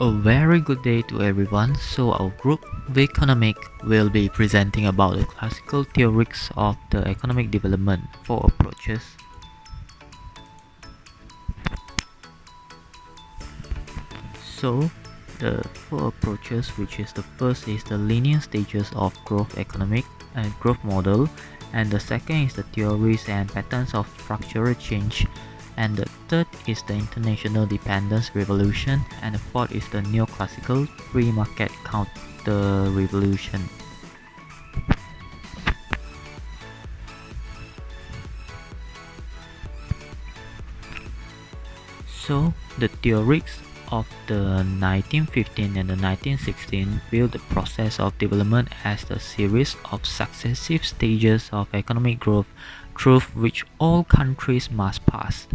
A very good day to everyone. So our group WEconomic will be presenting about the classical theories of the economic development, four approaches. So the four approaches, which is the first is the linear stages of growth economic and growth model, and the second is the theories and patterns of structural change, and the third is the international dependence revolution, and the fourth is the neoclassical free market counter revolution. So the theories of the 1915 and the 1916 view the process of development as a series of successive stages of economic growth through which all countries must pass.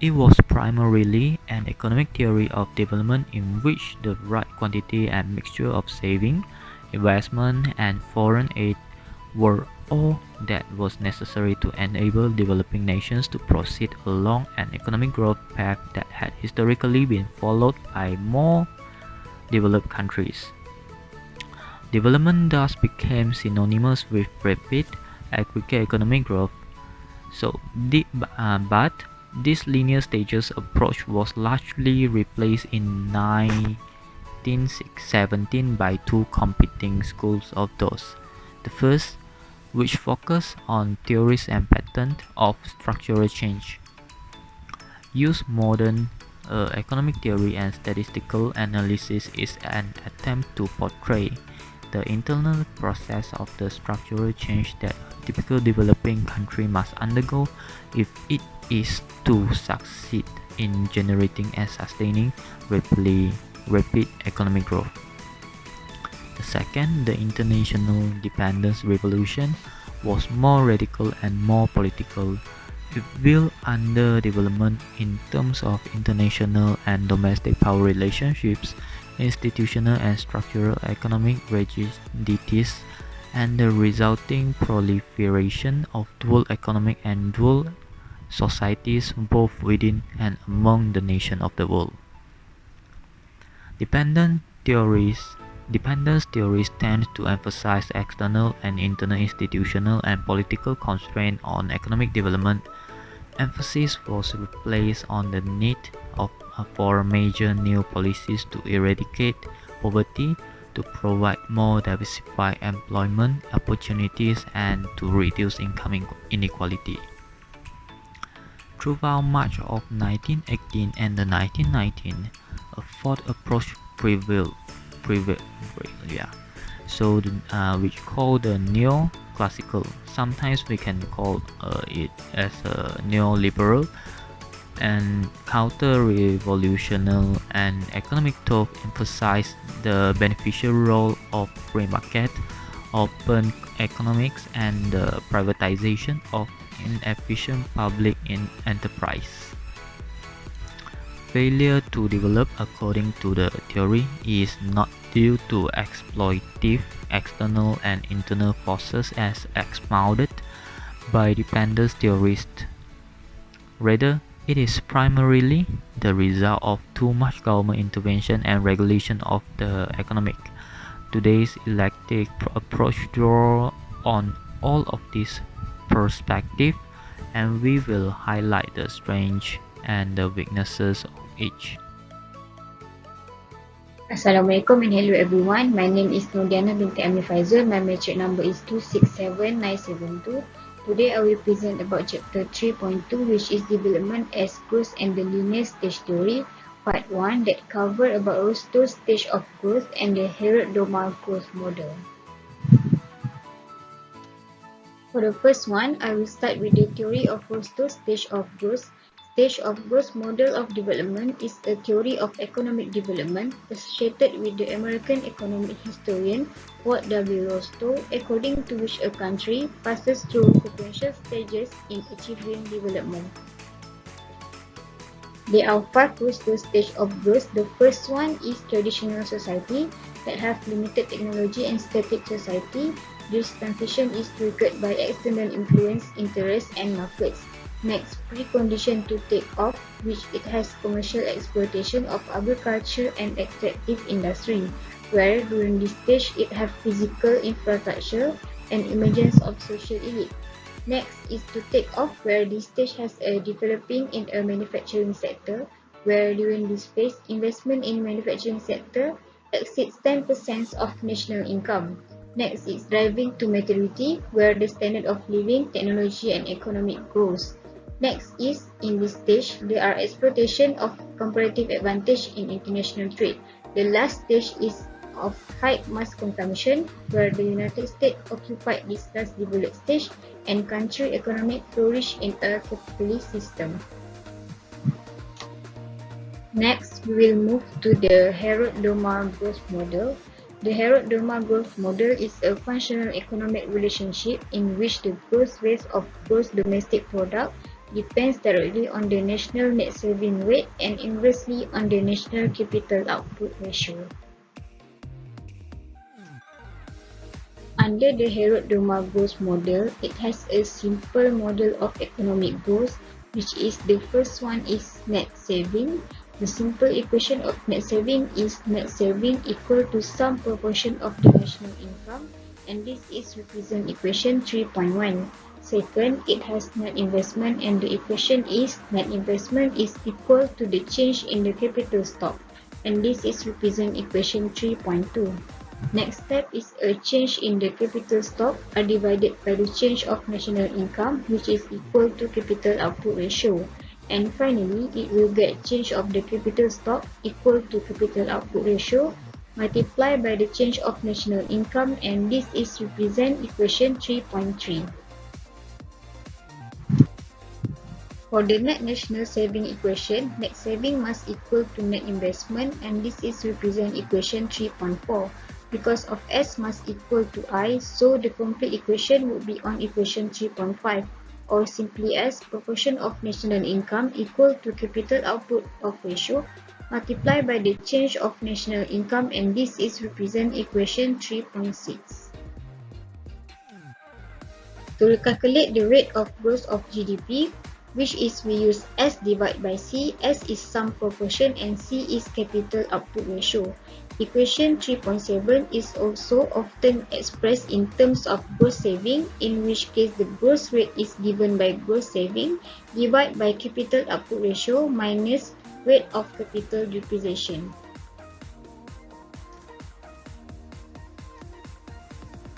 It was primarily an economic theory of development in which the right quantity and mixture of saving, investment, and foreign aid were all that was necessary to enable developing nations to proceed along an economic growth path that had historically been followed by more developed countries. Development thus became synonymous with rapid aggregate economic growth. But this linear stages approach was largely replaced in 1917 by two competing schools of thought. The first, which focused on theories and patterns of structural change, use modern economic theory and statistical analysis is an attempt to portray the internal process of the structural change that a typical developing country must undergo if it is to succeed in generating and sustaining rapid economic growth. The second, the international dependence revolution, was more radical and more political. It viewed underdevelopment in terms of international and domestic power relationships, institutional and structural economic rigidities, and the resulting proliferation of dual economic and dual societies both within and among the nations of the world. Dependence theories tend to emphasize external and internal institutional and political constraints on economic development. Emphasis was placed on the need for major new policies to eradicate poverty, to provide more diversified employment opportunities, and to reduce income inequality. Throughout much of 1918 and the 1919, a fourth approach prevailed. Which called the neoclassical. Sometimes we can call it as a neoliberal and counter-revolutionary and economic thought emphasized the beneficial role of free market, open economics, and the privatization of inefficient public enterprise. Failure to develop according to the theory is not due to exploitative external and internal forces as expounded by dependence theorists. Rather, it is primarily the result of too much government intervention and regulation of the economic. Today's eclectic approach draws on all of these perspectives, and we will highlight the strengths and the weaknesses of each. Assalamualaikum and hello everyone. My name is Nadia binti Amir Faizal. My metric number is 267972. Today I will present about chapter 3.2, which is development as growth and the linear stage theory, part 1, that cover about Rostow's stage of growth and the Herod-Domar growth model. For the first one, I will start with the theory of Rostow's stage of growth. Stage of growth model of development is a theory of economic development associated with the American economic historian Ward W. Rostow, according to which a country passes through sequential stages in achieving development. There are 5 Rostow stages of growth. The first one is traditional society that have limited technology and static society. This transition is triggered by external influence, interests, and markets. Next, precondition to take off, which it has commercial exploitation of agriculture and extractive industry, where during this stage it have physical infrastructure and emergence of social elite. Next is to take off, where this stage has a developing in a manufacturing sector, where during this phase investment in manufacturing sector exceeds 10% of national income. Next is driving to maturity, where the standard of living, technology and economic grows. Next is, in this stage, there are exploitation of comparative advantage in international trade. The last stage is of high mass consumption, where the United States occupied this last developed stage and country economic flourish in a capitalist system. Next, we will move to the Herod-Domar growth model. The Herod-Domar growth model is a functional economic relationship in which the growth rate of gross domestic product depends directly on the national net saving rate and inversely on the national capital output ratio. Under the Herod-Domar growth model, it has a simple model of economic growth, which is the first one is net saving. The simple equation of net saving is net saving equal to some proportion of the national income, and this is represent equation 3.1. Second, it has net investment, and the equation is net investment is equal to the change in the capital stock, and this is represent equation 3.2. Next step is a change in the capital stock are divided by the change of national income, which is equal to capital output ratio. And finally, it will get change of the capital stock equal to capital output ratio multiplied by the change of national income, and this is represent equation 3.3. For the net national saving equation, net saving must equal to net investment, and this is represent equation 3.4. Because of S must equal to I, so the complete equation would be on equation 3.5, or simply as proportion of national income equal to capital output of ratio multiplied by the change of national income, and this is represent equation 3.6. To calculate the rate of growth of GDP, which is we use S divided by C. S is some proportion and C is capital output ratio. Equation 3.7 is also often expressed in terms of gross saving, in which case the growth rate is given by gross saving divided by capital output ratio minus rate of capital depreciation.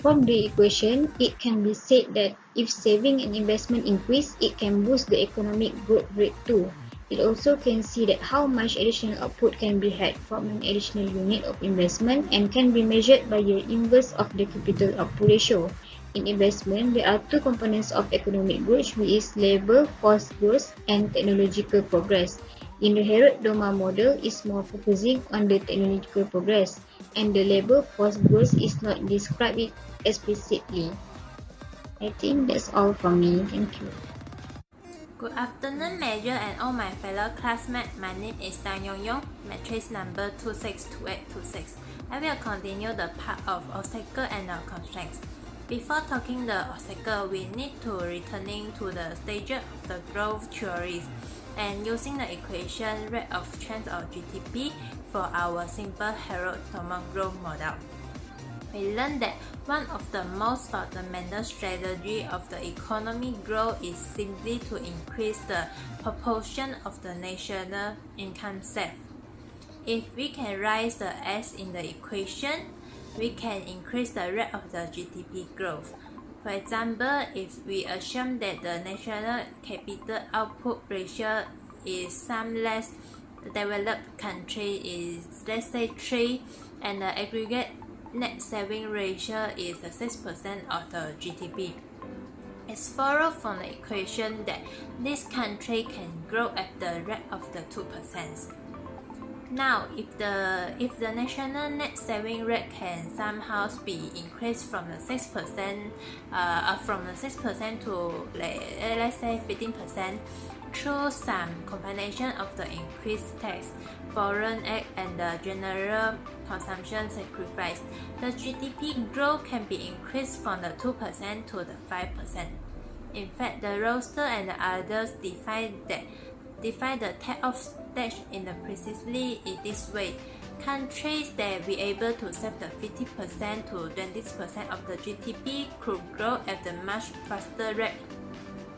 From the equation, it can be said that if saving and investment increase, it can boost the economic growth rate too. It also can see that how much additional output can be had from an additional unit of investment and can be measured by the inverse of the capital output ratio. In investment, there are two components of economic growth, which is labor force growth and technological progress. In the Herod-Domar model, is more focusing on the technological progress, and the labor force growth is not described explicitly. I think that's all from me. Thank you. Good afternoon, Major and all my fellow classmates. My name is Yong, matrix number 262826. I will continue the part of obstacle and constraints. Before talking the obstacle, we need to returning to the stage of the growth theories and using the equation rate of change of GDP for our simple Herod-Domar growth model. We learned that one of the most fundamental strategies of the economic growth is simply to increase the proportion of the national income saved. If we can raise the S in the equation, we can increase the rate of the GDP growth. For example, if we assume that the national capital output ratio is some less developed country is, let's say, 3, and the aggregate net saving ratio is 6% of the GDP. It's followed from the equation that this country can grow at the rate of the 2%. Now, if the national net saving rate can somehow be increased from the 6% to let's say 15% through some combination of the increased tax, foreign aid, and the general consumption sacrifice, the GDP growth can be increased from the 2% to the 5%. In fact, the roster and the others define the take-off stage in the precisely in this way. Countries that be able to save the 50% to 20% of the GDP could grow at a much faster rate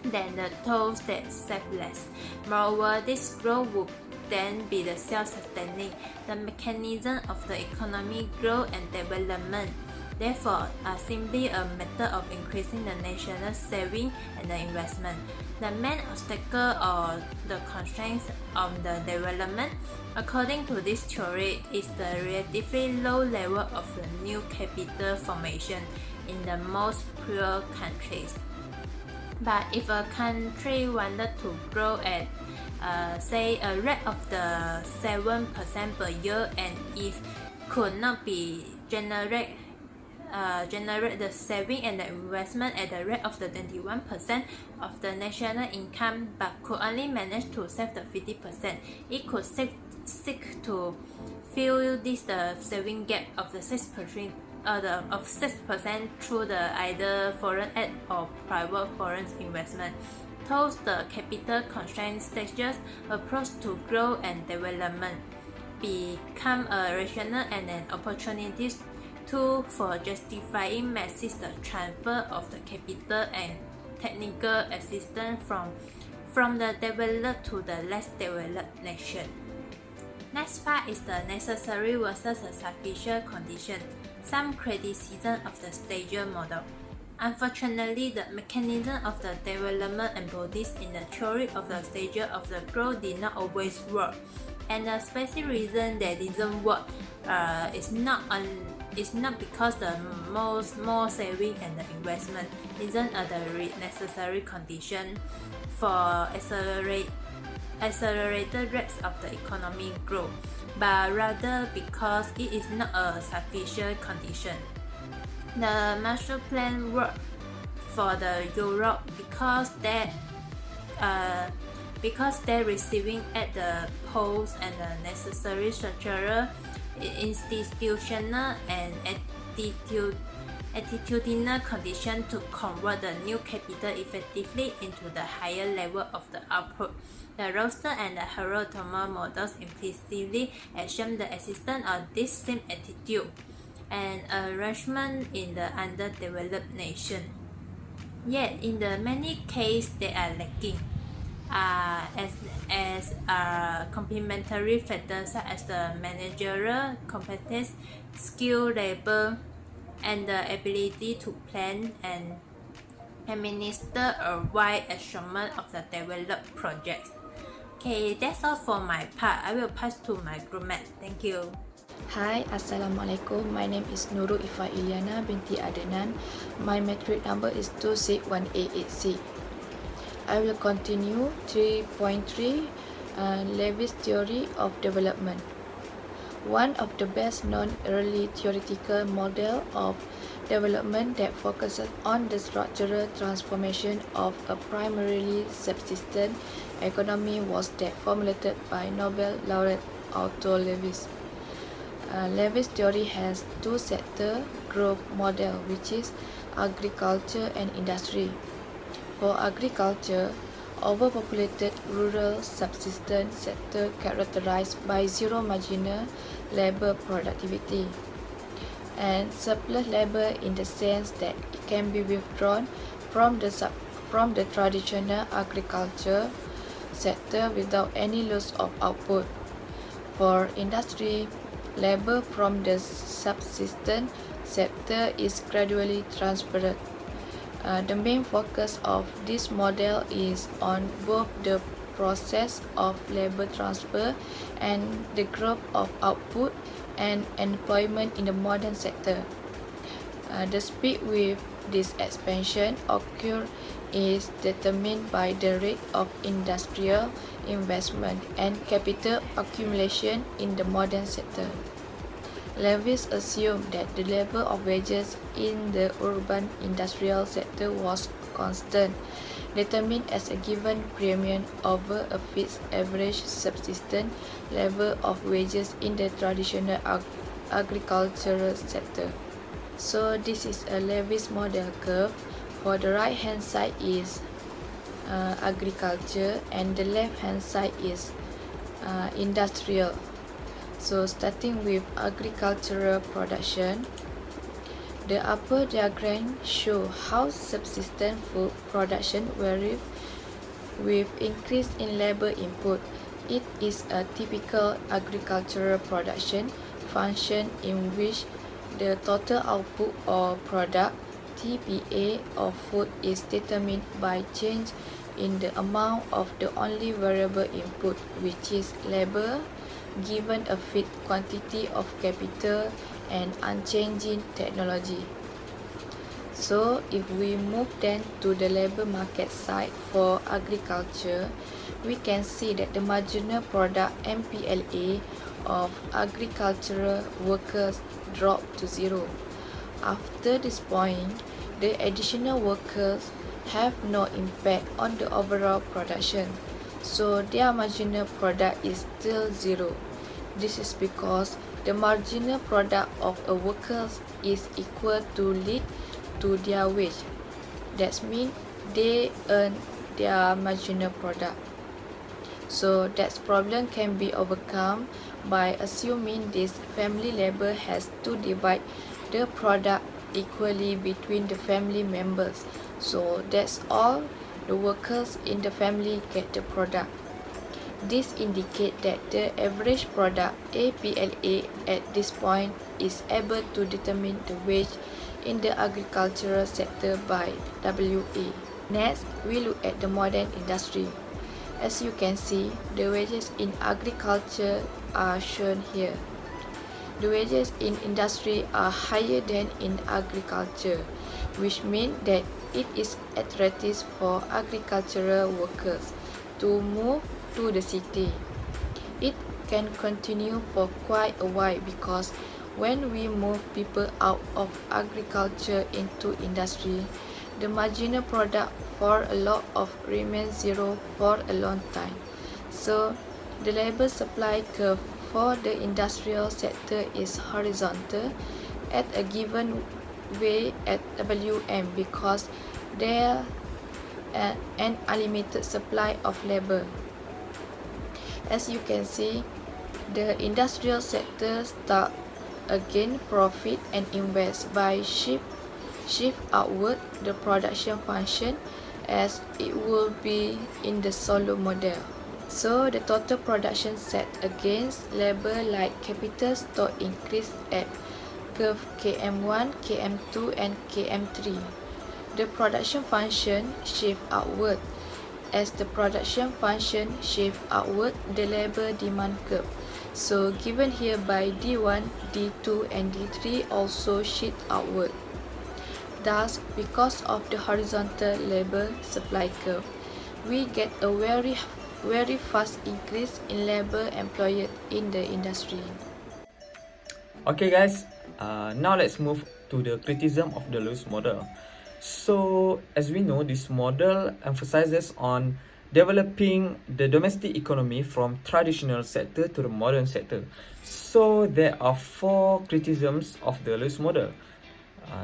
than the those that save less. Moreover, this growth would then be the self-sustaining, the mechanism of the economic growth and development. Therefore, simply a matter of increasing the national saving and the investment. The main obstacle or the constraints of the development, according to this theory, is the relatively low level of the new capital formation in the most poor countries. But if a country wanted to grow at say a rate of the 7% per year, and if could not be generate the saving and the investment at the rate of the 21% of the national income, but could only manage to save the 50%, it could seek to fill this the saving gap of the 6%. Of 6% through the either foreign aid or private foreign investment. Thus, the capital constraint stages approach to growth and development become a rational and an opportunity tool for justifying massive the transfer of the capital and technical assistance from the developed to the less developed nation. Next part is the necessary versus a sufficient condition. Some criticism of the stager model. Unfortunately, the mechanism of the development embodied in the theory of the stages of the growth did not always work, and the specific reason that didn't work is not because the more saving and the investment isn't the necessary condition for accelerated rates of the economic growth, but rather because it is not a sufficient condition. The Marshall Plan worked for the Europe because they're receiving at the polls and the necessary structural, institutional, and attitudinal condition to convert the new capital effectively into the higher level of the output. The roster and the Hirotomo models implicitly assume the existence of this same attitude and arrangement in the underdeveloped nation. Yet, in the many cases, they are lacking, as complementary factors such as the managerial competence, skilled labor, and the ability to plan and administer a wide assortment of the developed projects. Okay, that's all for my part. I will pass to my groupmate. Thank you. Hi, Assalamualaikum. My name is Nurul Iffah Iliana binti Adnan. My matric number is 261886. I will continue 3.3 Levy's theory of development. One of the best known early theoretical model of development that focuses on the structural transformation of a primarily subsistent economy was that formulated by Nobel laureate Otto Levy's. Levy's theory has two sector growth model, which is agriculture and industry. For agriculture, overpopulated rural subsistence sector characterized by zero marginal labor productivity and surplus labor in the sense that it can be withdrawn from the traditional agriculture sector without any loss of output. For industry, labor from the subsistence sector is gradually transferred. The main focus of this model is on both the process of labor transfer and the growth of output and employment in the modern sector. The speed with this expansion occurs is determined by the rate of industrial investment and capital accumulation in the modern sector. Levy's assumed that the level of wages in the urban industrial sector was constant, determined as a given premium over a fixed average subsistence level of wages in the traditional agricultural sector. So this is a Levy's model curve For the right hand side is agriculture and the left hand side is industrial. So starting with agricultural production, the upper diagram shows how subsistence food production varies with increase in labor input. It is a typical agricultural production function in which the total output or product TPA of food is determined by change in the amount of the only variable input, which is labor, given a fixed quantity of capital and unchanging technology. So if we move then to the labor market side for agriculture, we can see that the marginal product MPLA of agricultural workers dropped to zero. After this point, the additional workers have no impact on the overall production, so their marginal product is still zero. This is because the marginal product of a worker is equal to lead to their wage. That means they earn their marginal product. So that problem can be overcome by assuming this family labor has to divide the product equally between the family members. So that's all the workers in the family get the product. This indicates that the average product APLA at this point is able to determine the wage in the agricultural sector by WA. Next, we look at the modern industry. As you can see, the wages in agriculture are shown here. The wages in industry are higher than in agriculture, which means that it is attractive for agricultural workers to move to the city. It can continue for quite a while because when we move people out of agriculture into industry, the marginal product for a lot of remains zero for a long time. So the labor supply curve for the industrial sector is horizontal at a given way at WM because there is an unlimited supply of labor. As you can see, the industrial sector start again profit and invest by shift outward the production function as it will be in the solo model. So the total production set against labor like capital stock increase at curve KM1, KM2 and KM3. The production function shift outward. As the production function shift outward, the labor demand curve. So given here by D1, D2 and D3 also shift outward. Thus, because of the horizontal labor supply curve, we get a very fast increase in labor employed in the industry. Okay guys, now let's move to the criticism of the Lewis model. So as we know, this model emphasizes on developing the domestic economy from traditional sector to the modern sector. So there are 4 criticisms of the Lewis model.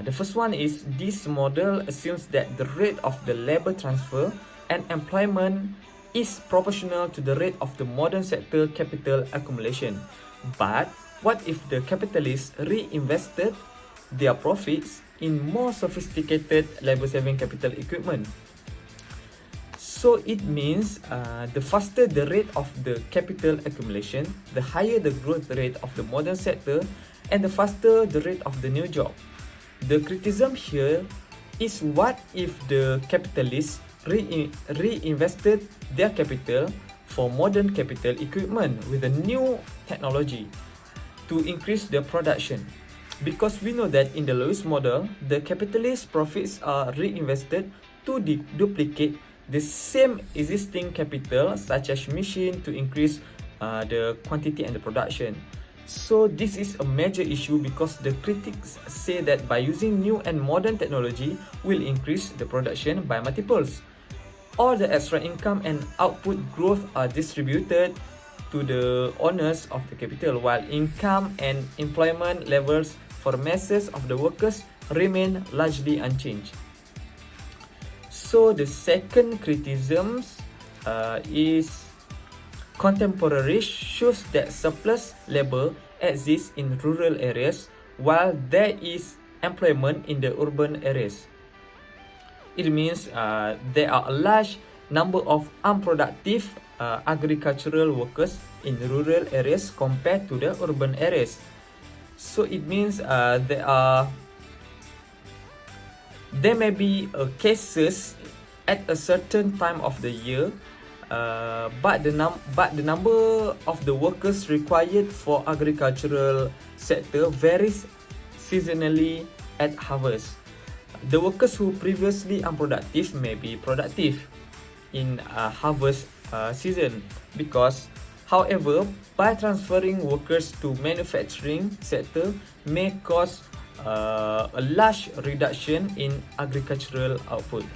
The first one is this model assumes that the rate of the labor transfer and employment is proportional to the rate of the modern sector capital accumulation. But what if the capitalists reinvested their profits in more sophisticated labor-saving capital equipment? So it means the faster the rate of the capital accumulation, the higher the growth rate of the modern sector and the faster the rate of the new job. The criticism here is what if the capitalists reinvested their capital for modern capital equipment with a new technology to increase the production. Because we know that in the Lewis model, the capitalist profits are reinvested to duplicate the same existing capital such as machine to increase the quantity and the production. So this is a major issue because the critics say that by using new and modern technology will increase the production by multiples. All the extra income and output growth are distributed to the owners of the capital, while income and employment levels for masses of the workers remain largely unchanged. So the second criticism is contemporary shows that surplus labor exists in rural areas while there is employment in the urban areas. It means there are a large number of unproductive agricultural workers in rural areas compared to the urban areas. So it means there may be cases at a certain time of the year, but the number of the workers required for agricultural sector varies seasonally at harvest. The workers who previously unproductive may be productive in harvest season because, however, by transferring workers to manufacturing sector may cause a large reduction in agricultural output.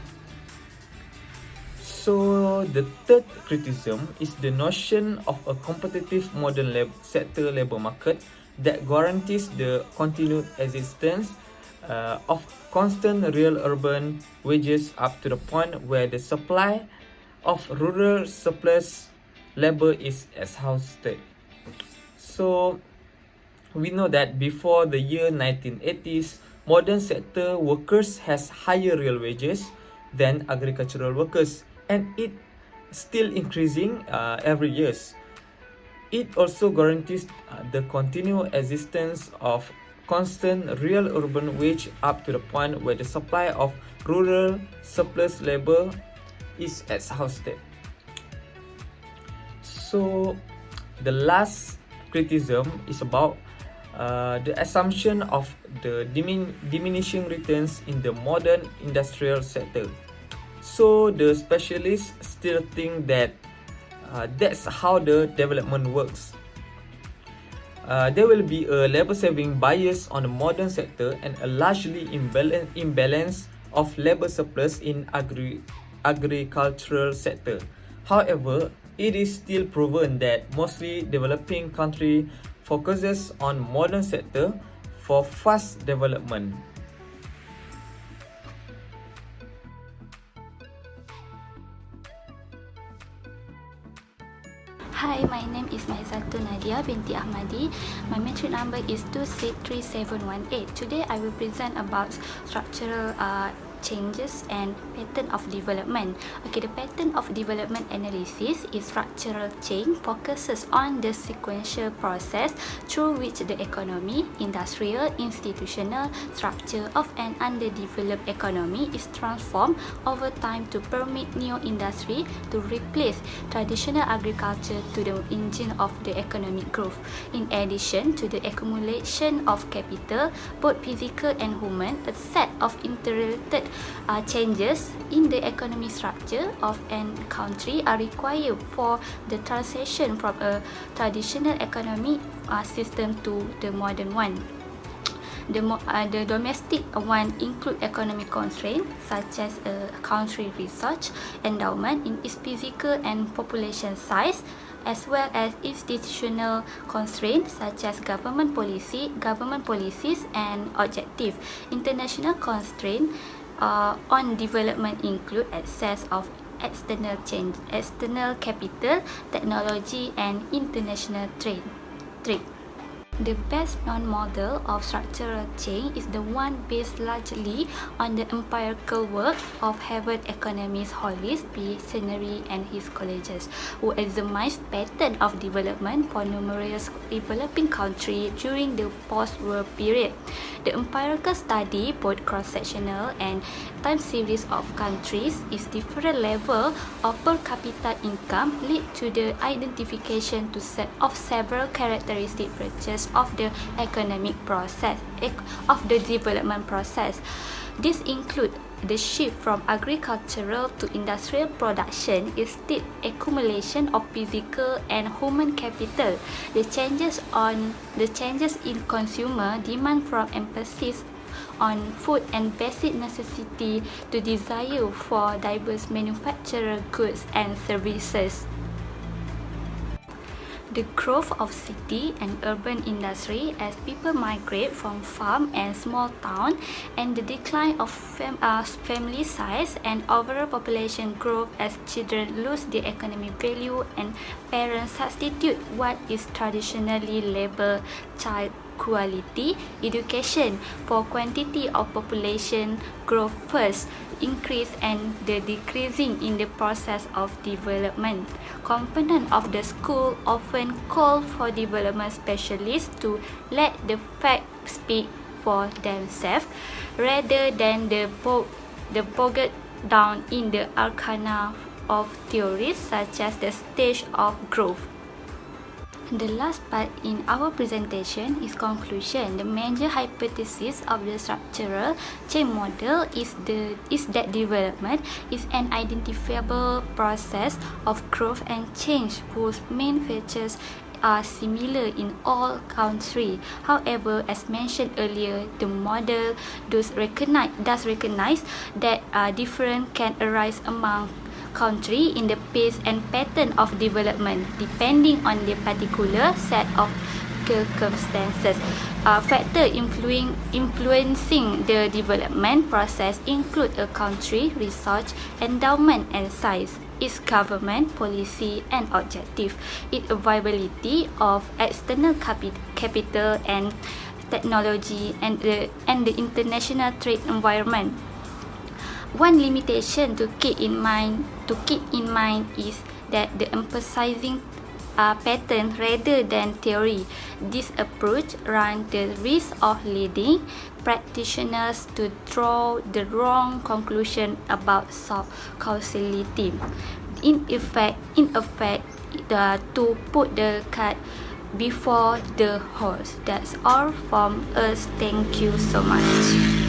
So the third criticism is the notion of a competitive modern sector labor market that guarantees the continued existence of constant real urban wages up to the point where the supply of rural surplus labor is exhausted. So we know that before the year 1980s, modern sector workers has higher real wages than agricultural workers, and it still increasing every year. It also guarantees the continued existence of constant real urban wage up to the point where the supply of rural surplus labor is exhausted. So the last criticism is about the assumption of the diminishing returns in the modern industrial sector. So the specialists still think that that's how the development works. There will be a labor-saving bias on the modern sector and a largely imbalance of labor surplus in agricultural sector. However, it is still proven that mostly developing country focuses on modern sector for fast development. Hi, my name is Nadia binti Ahmadi. My metric number is 263718. Today I will present about structural changes and pattern of development. Okay, the pattern of development analysis is structural change focuses on the sequential process through which the economy, industrial, institutional structure of an underdeveloped economy is transformed over time to permit new industry to replace traditional agriculture to the engine of the economic growth. In addition to the accumulation of capital, both physical and human, a set of interrelated changes in the economic structure of an country are required for the transition from a traditional economic system to the modern one. The domestic one include economic constraints such as country research endowment in its physical and population size, as well as institutional constraints such as government policies and objective. International constraints on development include access of external capital, technology, and international trade. The best known model of structural change is the one based largely on the empirical work of Harvard economist Hollis P. Scenery and his colleagues, who examined pattern of development for numerous developing countries during the post-war period. The empirical study, both cross-sectional and time series of countries, is different level of per capita income lead to the identification of several characteristic features of the economic process, of the development process. This include the shift from agricultural to industrial production is the accumulation of physical and human capital. The changes in consumer demand from emphasis on food and basic necessity to desire for diverse manufactured goods and services. the growth of city and urban industry as people migrate from farm and small town, and the decline of family size and overall population growth as children lose their economic value and parents substitute what is traditionally labeled child quality education for quantity of population growth first increase and the decreasing in the process of development. Component of the school often call for development specialists to let the facts speak for themselves rather than the bogged down in the arcana of theories such as the stage of growth. The last part in our presentation is conclusion. The major hypothesis of the structural change model is that development is an identifiable process of growth and change whose main features are similar in all countries. However, as mentioned earlier, the model does recognize that difference can arise among country in the pace and pattern of development depending on the particular set of circumstances. Factors influencing the development process include a country, resource, endowment and size, its government policy and objective, its availability of external capital and technology, and the international trade environment. One limitation to keep in mind is that the emphasizing pattern rather than theory. This approach runs the risk of leading practitioners to draw the wrong conclusion about causality. In effect, to put the cart before the horse. That's all from us. Thank you so much.